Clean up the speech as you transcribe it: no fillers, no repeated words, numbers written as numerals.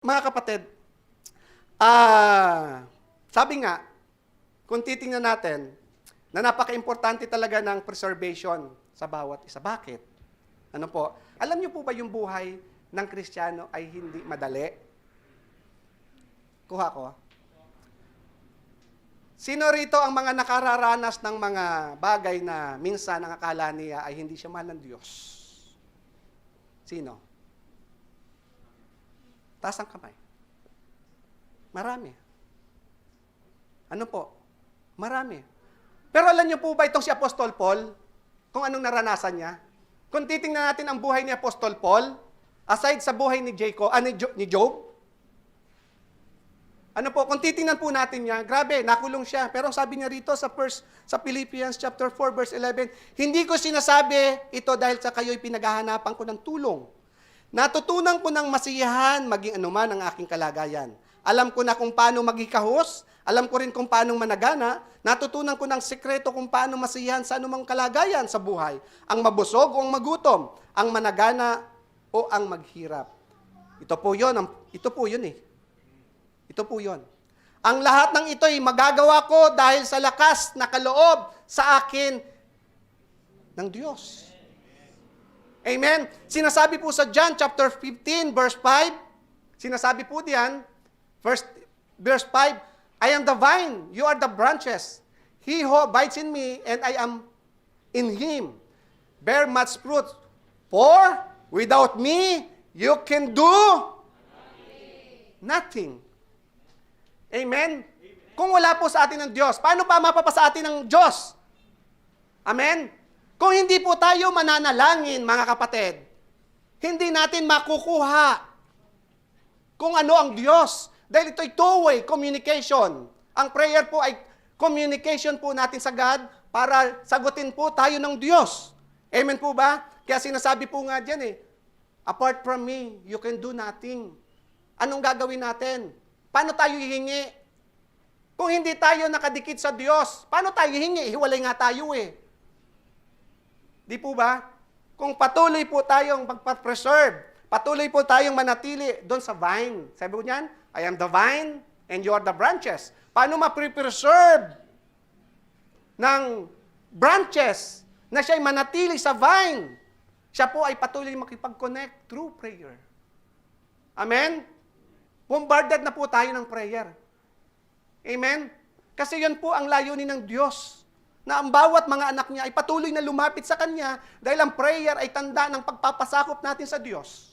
Mga kapatid, sabi nga, kung titingnan natin, na napaka-importante talaga ng preservation sa bawat isa. Bakit? Ano po? Alam niyo po ba yung buhay ng Kristiyano ay hindi madali? Kuha ko. Sino rito ang mga nakararanas ng mga bagay na minsan ang akala niya ay hindi siya mahal ng Diyos? Sino? Taas ang kamay. Marami. Ano po? Marami. Pero alam niyo po ba itong si Apostol Paul? Kung anong naranasan niya? Kung titingnan natin ang buhay ni Apostol Paul, aside sa buhay ni Job, ano po, kung titingnan po natin niya, grabe, nakulong siya. Pero sabi niya rito sa Philippians chapter 4 verse 11, hindi ko sinasabi ito dahil sa kayo'y pinaghahanapan ko ng tulong. Natutunan ko ng masiyahan maging anuman ang aking kalagayan. Alam ko na kung paano magikahos, alam ko rin kung paano managana, natutunan ko ng sekreto kung paano masiyahan sa anumang kalagayan sa buhay, ang mabusog o ang magutom, ang managana o ang maghirap. Ito po yun eh. Ito po yun. Ang lahat ng ito ay magagawa ko dahil sa lakas na kaloob sa akin ng Diyos. Amen? Sinasabi po sa John chapter 15 verse 5, sinasabi po diyan, verse 5, I am the vine, you are the branches. He who abides in me and I am in him, bear much fruit. For without me, you can do nothing. Amen? Kung wala po sa atin ng Diyos, paano pa mapapasa atin ng Diyos? Amen? Kung hindi po tayo mananalangin, mga kapatid, hindi natin makukuha kung ano ang Diyos. Dahil ito'y two-way communication. Ang prayer po ay communication po natin sa God para sagutin po tayo ng Diyos. Amen po ba? Kaya sinasabi po nga dyan apart from me, you can do nothing. Anong gagawin natin? Paano tayo hihingi? Kung hindi tayo nakadikit sa Diyos, paano tayo hihingi? Hiwalay nga tayo Di po ba? Kung patuloy po tayong magpa-preserve, patuloy po tayong manatili doon sa vine. Sabi ko niyan, I am the vine and you are the branches. Paano ma-preserve ng branches na siya'y manatili sa vine? Siya po ay patuloy makipag-connect through prayer. Amen? Bombarded na po tayo ng prayer. Amen? Kasi yan po ang layunin ng Diyos. Na ang bawat mga anak niya ay patuloy na lumapit sa Kanya dahil ang prayer ay tanda ng pagpapasakop natin sa Diyos.